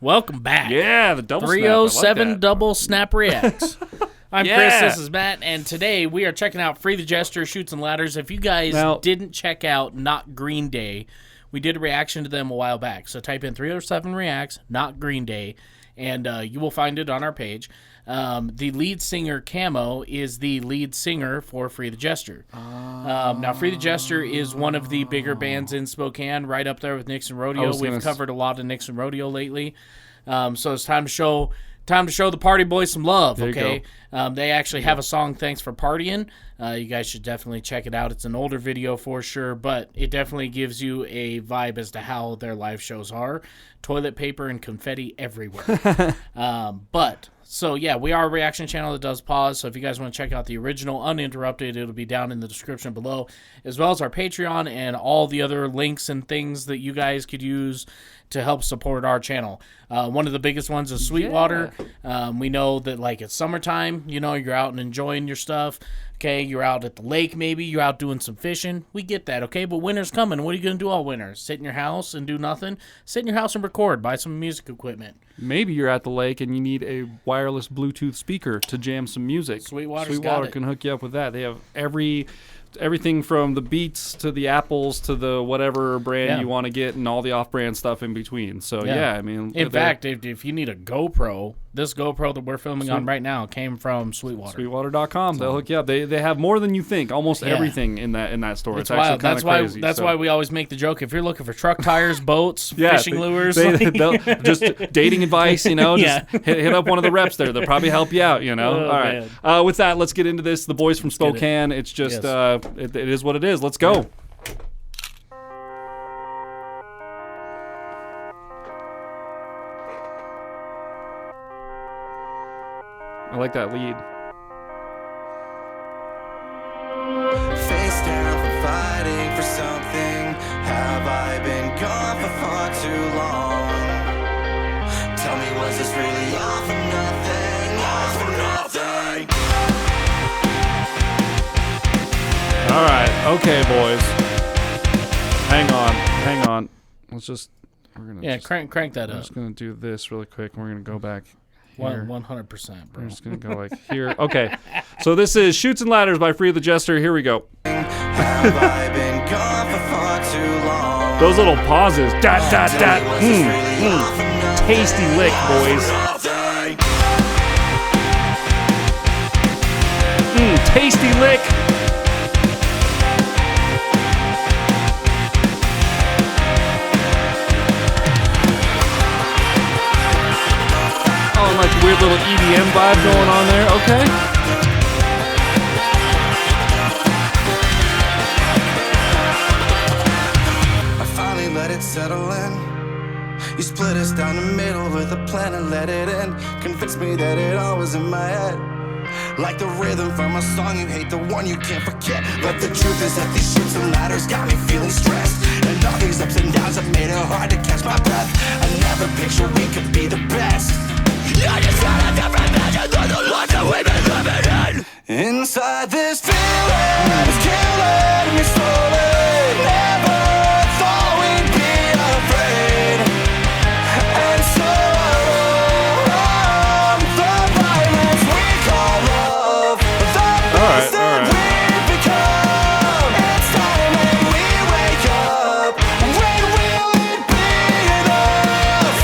Welcome back. Yeah, the double 307 snap. double snap reacts. I'm Yeah. Chris, this is Matt, and today we are checking out Free the Jester, Chutes and Ladders. If you guys didn't check out Not Green Day, we did a reaction to them a while back. So type in 307 Reacts, Not Green Day, and you will find it on our page. The lead singer, Camo, is the lead singer for Free the Jester. Now, Free the Jester is one of the bigger bands in Spokane, right up there with Nixon Rodeo. We've covered a lot of Nixon Rodeo lately. So it's time to show the party boys some love, okay? They actually have a song, Thanks for Partying. You guys should definitely check it out. It's an older video for sure, but it definitely gives you a vibe as to how their live shows are. Toilet paper and confetti everywhere. So yeah, we are a reaction channel that does pause, so if you guys want to check out the original uninterrupted, it'll be down in the description below, as well as our Patreon and all the other links and things that you guys could use to help support our channel. One of the biggest ones is Sweetwater. We know that, like, it's summertime, you know, you're out and enjoying your stuff, okay? You're out at the lake maybe, you're out doing some fishing. We get that, okay? But winter's coming. What are you going to do all winter? Sit in your house and do nothing? Sit in your house and record. Buy some music equipment. Maybe you're at the lake and you need a wireless Bluetooth speaker to jam some music. Sweetwater can hook you up with that. They have everything from the Beats to the Apples to the whatever brand you want to get, and all the off-brand stuff in between. So I mean, in fact, if you need a GoPro, this GoPro that we're filming on right now came from Sweetwater. Sweetwater.com. They'll hook you up. They have more than you think. Almost everything in that store. It's wild. That's crazy. That's why we always make the joke. If you're looking for truck tires, boats, fishing lures, they'll just dating advice, you know, just hit up one of the reps there. They'll probably help you out, you know. All right. With that, let's get into this. The boys from Spokane. It's just it is what it is. Let's go. I like that lead. Face down for fighting for something. Have I been gone for far too long? Tell me, was this really all for nothing? All for nothing. All right, okay, boys. Hang on. We're gonna crank that up. I'm just gonna do this really quick, and we're gonna go back. 100%, bro. We're just going to go like here. Okay. So this is Chutes and Ladders by Free the Jester. Here we go. Have I been gone for far too long? Those little pauses. Dot, dot, dot. Tasty lick, boys. Tasty lick. Like a weird little EDM vibe going on there. Okay. I finally let it settle in. You split us down the middle with a plan and let it in. Convinced me that it all was in my head. Like the rhythm from a song you hate, the one you can't forget. But the truth is that these Chutes and Ladders got me feeling stressed. And all these ups and downs have made it hard to catch my breath. I never pictured we could be the best. I just got a different vision than the life that we've been living in. Inside this feeling is killing me slowly. Never thought we'd be afraid. And so the violence we call love, the beast that we've become. It's time when we wake up. When will it be enough?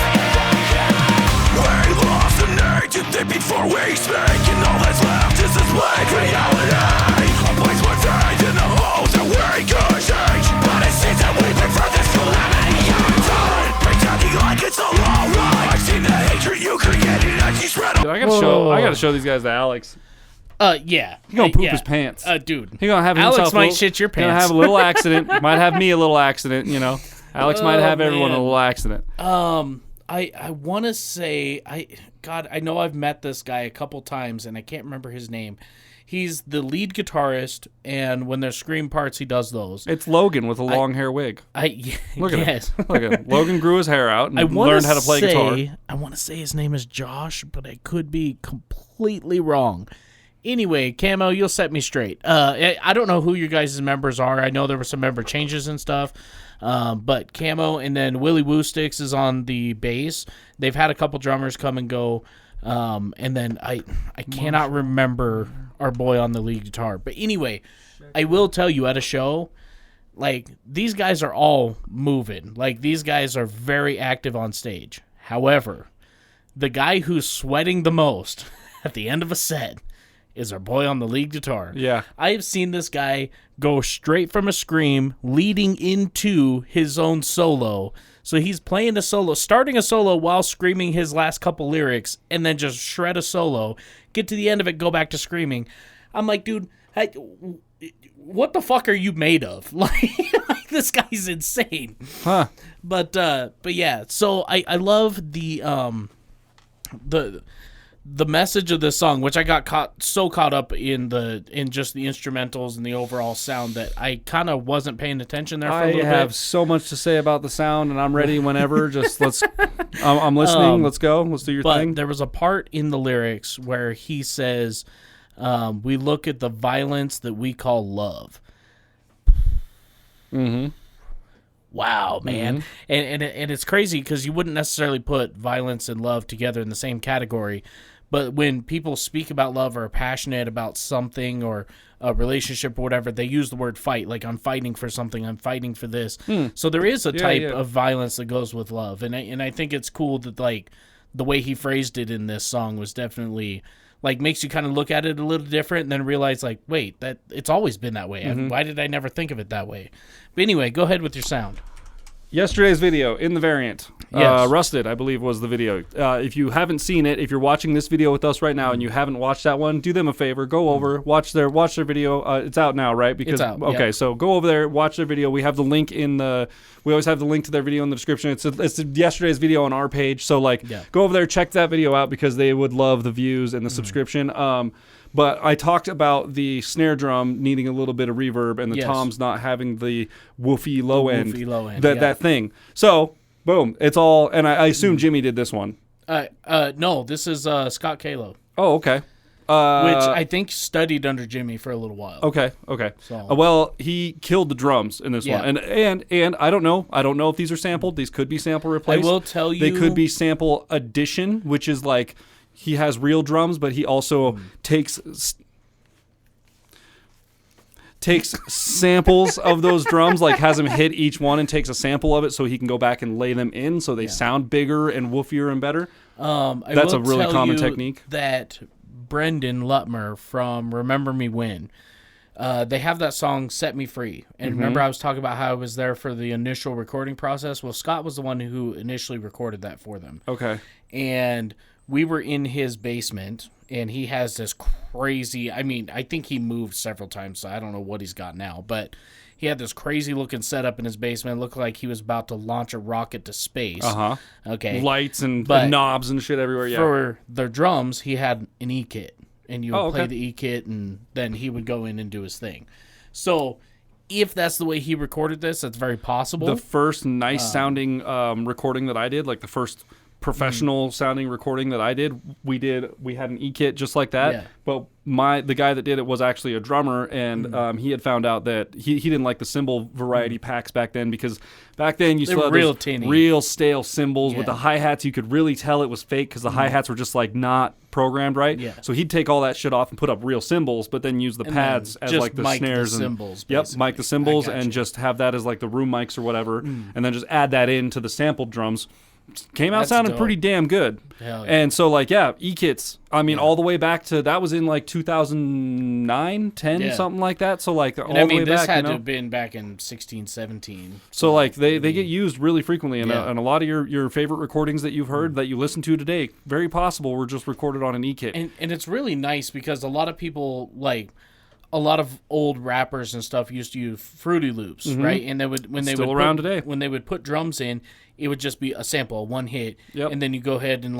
Before we speak, and all that's left is this blank reality. A place with faith in the holes that we could change. But it seems that we prefer this calamity every time. Pretending like it's all alright. I've seen the hatred you created as you spread. Dude, I gotta show these guys to Alex. Yeah. He's gonna poop his pants. Dude. He's gonna have Alex might shit your pants. Gonna have a little accident. Might have me a little accident, you know. Alex might have everyone a little accident. I want to say, I know I've met this guy a couple times, and I can't remember his name. He's the lead guitarist, and when there's scream parts, he does those. It's Logan with a long hair wig. Look at him. Look at him. Logan grew his hair out and learned how to play guitar. I want to say his name is Josh, but I could be completely wrong. Anyway, Camo, you'll set me straight. I don't know who your guys' members are. I know there were some member changes and stuff. But Camo and then Willie Woo Sticks is on the bass. They've had a couple drummers come and go. And then I cannot remember our boy on the lead guitar. But anyway, I will tell you at a show, like, these guys are all moving. Like, these guys are very active on stage. However, the guy who's sweating the most at the end of a set is our boy on the lead guitar. Yeah. I have seen this guy go straight from a scream leading into his own solo. So he's playing a solo, starting a solo while screaming his last couple lyrics, and then just shred a solo, get to the end of it, go back to screaming. I'm like, dude, what the fuck are you made of? Like this guy's insane. Huh. But yeah, so I love the message of this song, which I got caught up in just the instrumentals and the overall sound that I kind of wasn't paying attention there for a little bit. I have so much to say about the sound, and I'm ready whenever. Just I'm listening. Let's go. Let's do your thing. But there was a part in the lyrics where he says, we look at the violence that we call love. Mm-hmm. Wow, man. Mm-hmm. And it's crazy because you wouldn't necessarily put violence and love together in the same category. But when people speak about love or are passionate about something or a relationship or whatever, they use the word fight. Like, I'm fighting for something. I'm fighting for this. So there is a type of violence that goes with love. And I think it's cool that, like, the way he phrased it in this song was definitely, like, makes you kind of look at it a little different and then realize, like, wait, that it's always been that way. Mm-hmm. Why did I never think of it that way? But anyway, go ahead with your sound. Yesterday's video in the variant. Yes. Rusted, I believe, was the video. If you haven't seen it, if you're watching this video with us right now and you haven't watched that one, do them a favor. Go over, watch their video. It's out now, right? It's out. Okay, yeah. So go over there, watch their video. We have the link we always have the link to their video in the description. It's yesterday's video on our page. So go over there, check that video out because they would love the views and the subscription. But I talked about the snare drum needing a little bit of reverb and the toms not having the woofy low end. That thing. So, boom. It's all, and I assume Jimmy did this one. No, this is Scott Kalo. Oh, okay. Which I think studied under Jimmy for a little while. Okay. So. Well, he killed the drums in this one. And I don't know. I don't know if these are sampled. These could be sample replaced. I will tell you. They could be sample addition, which is like, he has real drums, but he also takes samples of those drums, like has them hit each one and takes a sample of it so he can go back and lay them in so they sound bigger and woofier and better. That's a really common technique. That Brendan Lutmer from Remember Me When, they have that song Set Me Free. And remember I was talking about how I was there for the initial recording process? Well, Scott was the one who initially recorded that for them. Okay. And we were in his basement, and he has this crazy, I think he moved several times, so I don't know what he's got now, but he had this crazy-looking setup in his basement. It looked like he was about to launch a rocket to space. Uh-huh. Okay. Lights and knobs and shit everywhere, yeah. For their drums, he had an E-kit, and you would play the E-kit, and then he would go in and do his thing. So if that's the way he recorded this, that's very possible. The first nice-sounding recording that I did, like the first professional sounding recording that I did, we had an E-kit just like that, but the guy that did it was actually a drummer, and he had found out that he didn't like the cymbal variety packs back then, because back then you still had real stale cymbals with the hi-hats. You could really tell it was fake because the hi-hats were just like not programmed right. So he'd take all that shit off and put up real cymbals, but then use the pads as like the snares and cymbals, mic the cymbals and just have that as like the room mics or whatever, and then just add that into the sampled drums. Came out sounding pretty damn good. Hell yeah. And so E-kits, all the way back to, that was in like 2009, 10, something like that. So all the way this back, had to have been back in 16, 17. So they get used really frequently, and a lot of your favorite recordings that you've heard that you listen to today, very possible were just recorded on an E-kit. And it's really nice because a lot of people, a lot of old rappers and stuff used to use Fruity Loops, right? And they would when they would put drums in, it would just be a sample, one hit, and then you go ahead and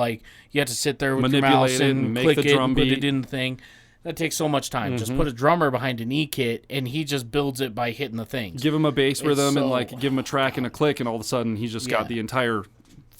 you have to sit there with your mouse and click it and put it in the thing. That takes so much time. Just put a drummer behind an E-kit, and he just builds it by hitting the things. Give him a bass rhythm and give him a track and a click, and all of a sudden he's just got the entire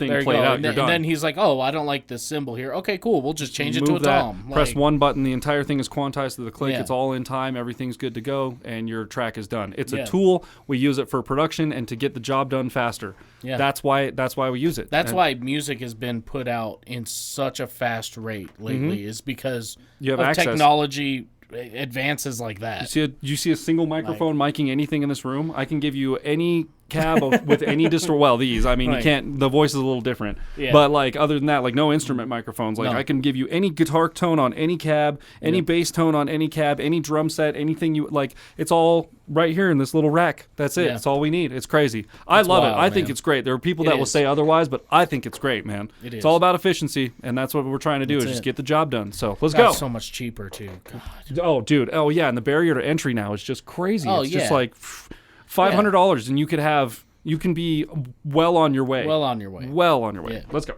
thing played out. You're done. And then he's like, "Oh, I don't like this symbol here. Okay, cool. We'll just change it to a tom." Press one button. The entire thing is quantized to the click. It's all in time. Everything's good to go, and your track is done. It's a tool. We use it for production and to get the job done faster. Yeah. That's why we use it. That's why music has been put out in such a fast rate lately. Is because you have of technology advances like that. You see a single microphone miking anything in this room? I can give you any cab with any distro. Well, these. I mean, you can't. The voice is a little different. Yeah. But like other than that, like no instrument microphones. Like I can give you any guitar tone on any cab, any bass tone on any cab, any drum set, anything you like. It's all right here in this little rack. That's it. That's all we need. It's crazy. I love it. I think it's great. There are people that will say otherwise, but I think it's great, man. It's all about efficiency, and that's what we're trying to do is just get the job done. So let's go. So much cheaper too. God. Oh, dude. Oh yeah, and the barrier to entry now is just crazy. It's just like $500, and you can be well on your way. Well on your way. Yeah. Let's go.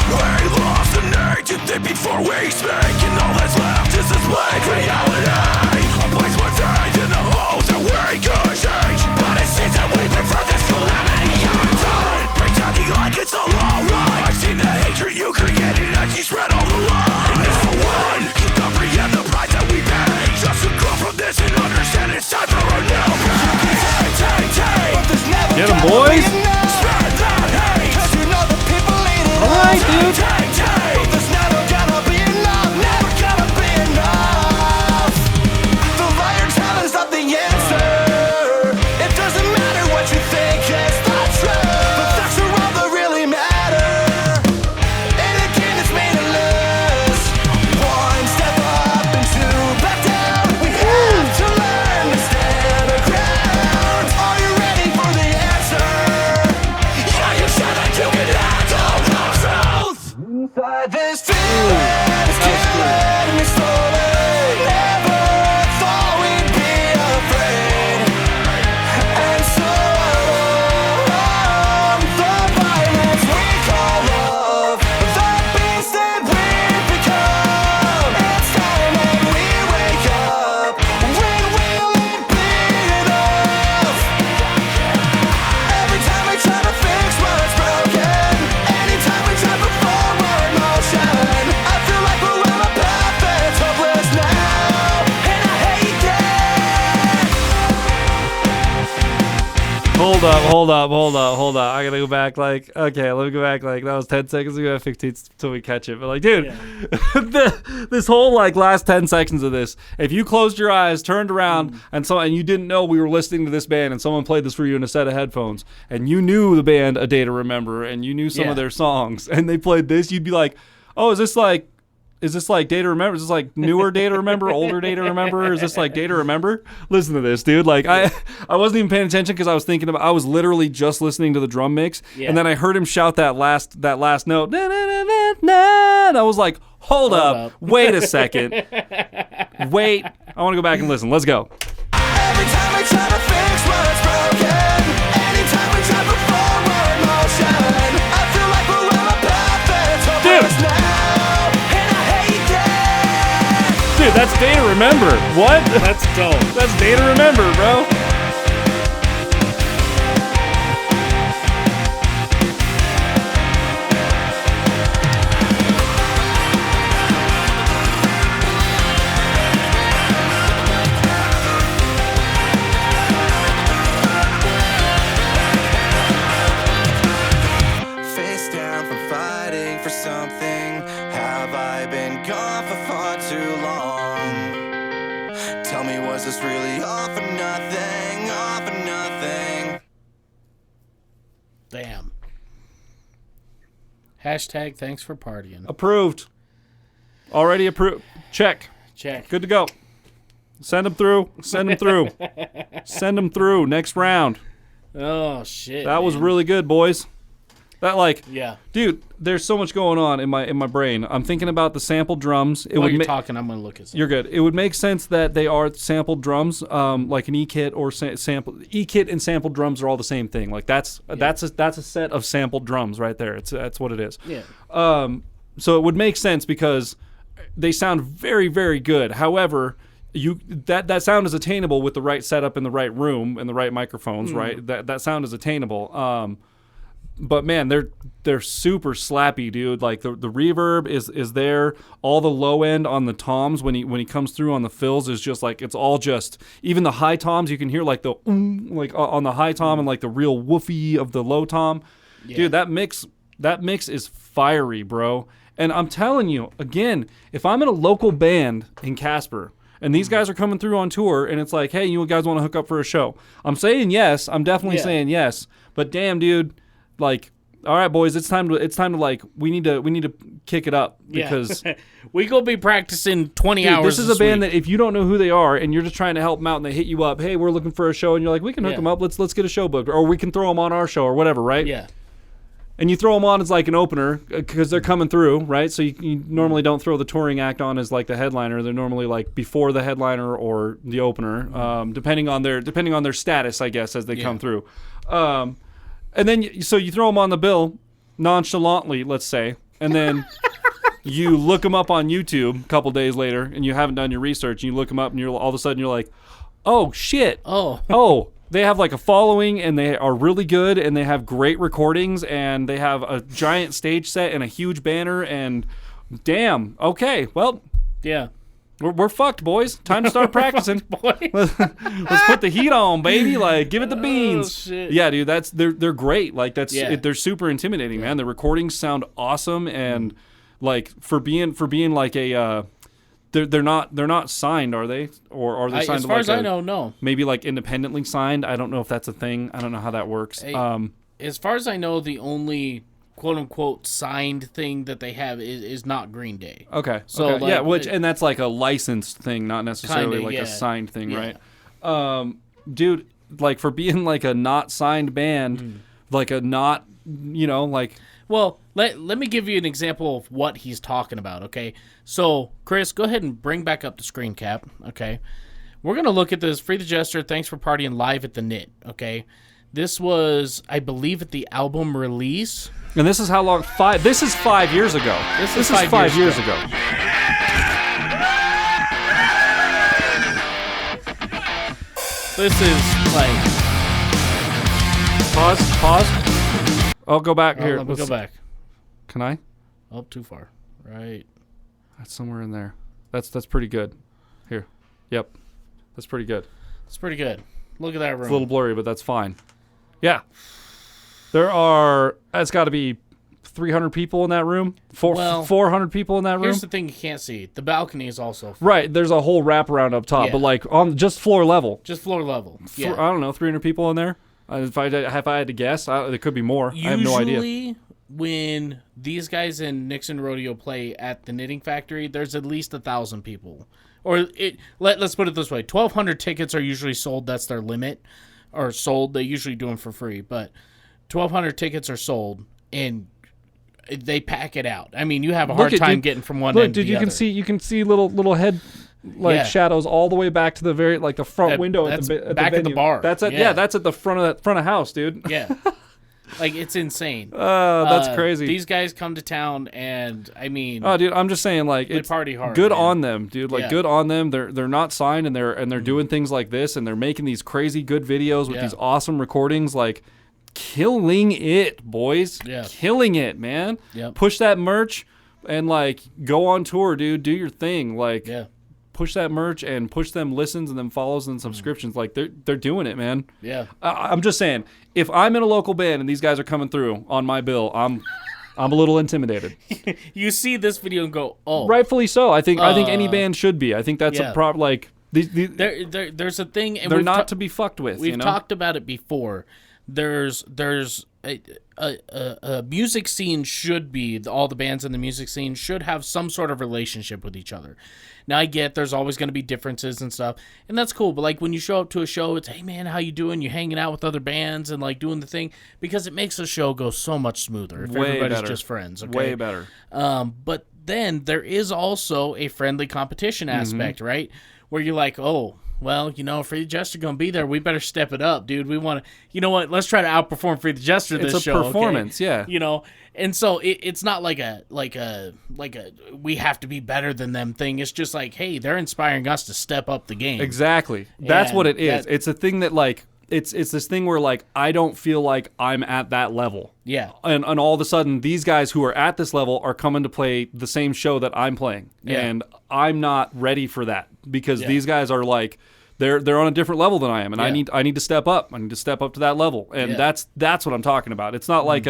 We lost the need to think before we speak, and all that's left is this blank reality. A place with faith in the holes that we could change, but it seems that we prefer this calamity untold. Pretending like it's all alright. I've seen the hatred you created as you spread all the lies. And if for one, you comprehend the price that we pay, just to grow from this and understand it's time for a new pay. Get 'em, boys! All right, dude. There's never gonna be enough, never gonna be enough. The liar tell is not the answer. It doesn't matter what you think is the truth, but facts are all that really matter. And again, it's meaningless. One step up and two back down. We have to learn to stand our ground. Are you ready for the answer? Yeah, you said that you can handle the truth. Inside this feeling is killing me slowly. Never thought we'd be afraid. And so the violence we call love, the beast that we've become. It's time when we wake up. When will it be enough? Every time we try to fix what's broken, anytime we try to forward motion, I feel like we're on a path that's hopeless now, and I hate that. Hold up. I gotta go back. Like, okay, let me go back. Like, that was 10 seconds ago. 15 till we catch it. But like, dude, this whole like last 10 seconds of this, if you closed your eyes, turned around, and you didn't know we were listening to this band, and someone played this for you in a set of headphones, and you knew the band A Day to Remember, and you knew some of their songs, and they played this, you'd be like, oh, is this like Day to Remember? Is this like newer Day to Remember, older Day to Remember? Is this like Day to Remember? Listen to this, dude. Like I wasn't even paying attention because I was literally just listening to the drum mix, and then I heard him shout that last note, na, na, na, na, na, and I was like, hold up. Wait a second, wait. I want to go back and listen. Let's go. Every time we try to fix what's broken, anytime we try to forward motion, I feel like we're on a path that's hopeless now, and I hate that. Dude, that's Day to Remember. What? That's dope. That's Day to Remember, bro. Face down from fighting for something. Have I been gone for far too long? Tell me, was this really all for nothing? All for nothing? Damn. Hashtag thanks for partying. Approved. Already approved. Check. Good to go. Send them through. Send them through. Next round. Oh shit. That was really good, boys. That yeah. Dude, there's so much going on in my brain. I'm thinking about the sampled drums. While you're talking, I'm gonna look at something. You're good. It would make sense that they are sampled drums, like an E-kit or sample. E-kit and sampled drums are all the same thing. Like that's a set of sampled drums right there. That's what it is. Yeah. So it would make sense because they sound very, very good. However, that sound is attainable with the right setup in the right room and the right microphones, right? That sound is attainable. But man, they're super slappy, dude. Like the reverb is there. All the low end on the toms when he comes through on the fills is just like, it's all just, even the high toms you can hear like the like on the high tom and like the real woofy of the low tom. Yeah. Dude, that mix is fiery, bro. And I'm telling you, again, if I'm in a local band in Casper and these guys are coming through on tour and it's like, hey, you guys want to hook up for a show? I'm saying yes. I'm definitely saying yes. But damn, dude, like, all right, boys, it's time to like, we need to kick it up because we go be practicing 20 hours. This is a band that if you don't know who they are and you're just trying to help them out and they hit you up, hey, we're looking for a show, and you're like, we can hook them up. Let's get a show booked, or we can throw them on our show or whatever, right? Yeah. And you throw them on as like an opener because they're coming through, right? So you normally don't throw the touring act on as like the headliner. They're normally like before the headliner or the opener, depending on their status, I guess, as they come through. And then so you throw them on the bill nonchalantly, let's say, and then you look them up on YouTube a couple days later, and you haven't done your research, and you look them up, and you're all of a sudden you're like, oh shit, oh. They have like a following and they are really good and they have great recordings and they have a giant stage set and a huge banner and damn, okay, well, yeah, we're fucked, boys. Time to start practicing. Let's put the heat on, baby. Like, give it the beans. Oh, shit. Yeah, dude, they're great. Like they're super intimidating, man. The recordings sound awesome and like for being like a. They're not signed, are they? Or are they signed? As far as I know, no. Maybe like independently signed. I don't know if that's a thing. I don't know how that works. As far as I know, the only quote unquote signed thing that they have is not Green Day. Okay. So okay. Like, and that's like a licensed thing, not necessarily like a signed thing, right? Dude, like for being like a not signed band, like a not, like. Well, let me give you an example of what he's talking about, okay? So, Chris, go ahead and bring back up the screen cap, okay? We're going to look at this. Free the Jester, thanks for partying live at the Knit, okay? This was, I believe, at the album release. And this is how long? This is 5 years ago. This is 5 years ago. This is like... Pause. I'll go back here. Let me go back. Can I? Oh, too far. Right. That's somewhere in there. That's pretty good. Here. Yep. That's pretty good. It's pretty good. Look at that room. It's a little blurry, but that's fine. Yeah. It's got to be 300 people in that room. 400 people in that room. Here's the thing you can't see. The balcony is also right. There's a whole wraparound up top, but like on just floor level. Just floor level. Yeah. I don't know, 300 people in there. If I had to guess, there could be more. Usually, I have no idea. Usually, when these guys in Nixon Rodeo play at the Knitting Factory, there's at least 1,000 people. Or let's put it this way: 1,200 tickets are usually sold. That's their limit, or sold. They usually do them for free, but 1,200 tickets are sold, and they pack it out. I mean, you have a hard time getting from one end to the other. You can see little head. Shadows all the way back to the the front window at the back venue. At the bar. That's at the front of house, dude. Yeah, like it's insane. That's crazy. These guys come to town, and I mean, dude, I'm just saying, like, it's party hard. Good man. on them, dude. Like, good on them. They're not signed, and they're doing things like this, and they're making these crazy good videos with these awesome recordings, like. Killing it, boys. Yeah. Killing it, man. Yep. Push that merch and like go on tour, dude. Do your thing. Like push that merch and push them listens and then follows and subscriptions. Like they're doing it, man. Yeah. I'm just saying, if I'm in a local band and these guys are coming through on my bill, I'm a little intimidated. You see this video and go, oh. Rightfully so. I think any band should be. I think that's a problem. Like there's a thing, and they're not to be fucked with. We've talked about it before. There's a music scene should be, all the bands in the music scene should have some sort of relationship with each other. Now I get there's always going to be differences and stuff, and that's cool, but like when you show up to a show, it's, hey man, how you doing? You're hanging out with other bands and like doing the thing, because it makes the show go so much smoother if everybody's just friends. Okay? Way better. But then there is also a friendly competition aspect, right? Where you're like, oh, well, Free the Jester going to be there. We better step it up, dude. We want to, you know what? Let's try to outperform Free the Jester this show. It's a performance, okay? yeah. And so it's not like a we have to be better than them thing. It's just like, hey, they're inspiring us to step up the game. Exactly. That's what it is. It's a thing that like it's this thing where like I don't feel like I'm at that level. Yeah. And all of a sudden these guys who are at this level are coming to play the same show that I'm playing. Yeah. And I'm not ready for that because these guys are like they're on a different level than I am, and I need to step up. I need to step up to that level, and that's what I'm talking about. It's not like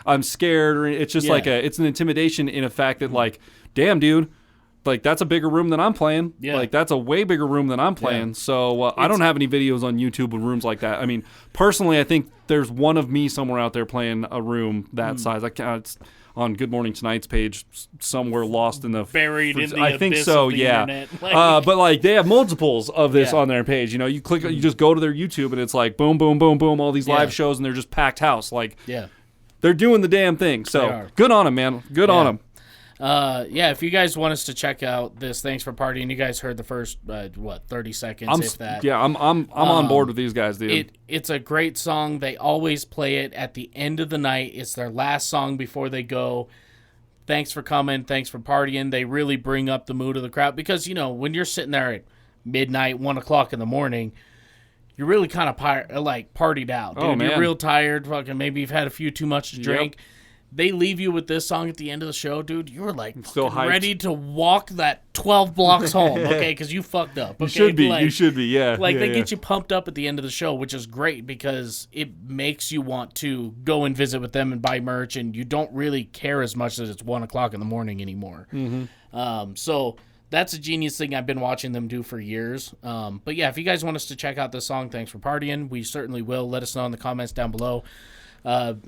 I'm scared, or it's just like it's an intimidation in a fact that like, damn, dude, like that's a bigger room than I'm playing. Yeah. Like that's a way bigger room than I'm playing. Yeah. So I don't have any videos on YouTube of rooms like that. I mean, personally, I think there's one of me somewhere out there playing a room that size. It's on Good Morning Tonight's page somewhere lost in the buried in the I think abyss so, of the yeah. internet. But like they have multiples of this on their page. You click, you just go to their YouTube, and it's like boom, boom, boom, boom, all these live shows, and they're just packed house. Like they're doing the damn thing. So good on them, man. Good on them. If you guys want us to check out this Thanks for Partying, you guys heard the first 30 seconds, if that. Yeah, I'm on board with these guys, dude. It's a great song. They always play it at the end of the night. It's their last song before they go. Thanks for coming. Thanks for partying. They really bring up the mood of the crowd because when you're sitting there at midnight, 1 o'clock in the morning, you're really kind of partied out, dude. Oh, man. You're real tired. Fucking maybe you've had a few too much to drink. Yep. They leave you with this song at the end of the show, dude. You're like ready to walk that 12 blocks home, okay? Because you fucked up. Okay? You should be, yeah. They get you pumped up at the end of the show, which is great because it makes you want to go and visit with them and buy merch, and you don't really care as much as it's 1 o'clock in the morning anymore. Mm-hmm. So that's a genius thing I've been watching them do for years. But yeah, if you guys want us to check out this song, Thanks for Partying, we certainly will. Let us know in the comments down below. 5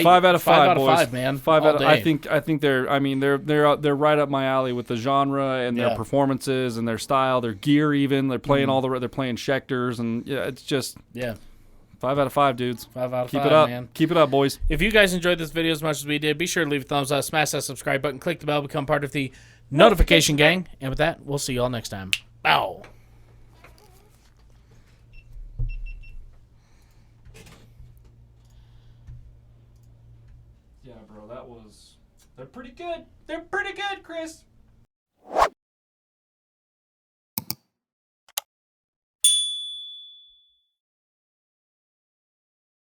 out of 5, boys. 5, man. 5 out of, I think they're they're right up my alley with the genre and their performances and their style, their gear even. They're playing they're playing Schecters, and it's just 5 out of 5, dudes. 5 out of 5, Keep it up, man. Keep it up, boys. If you guys enjoyed this video as much as we did, be sure to leave a thumbs up, smash that subscribe button, click the bell, become part of the notification gang. And with that, we'll see you all next time. Bow. Yeah, bro, that was... They're pretty good. They're pretty good, Chris.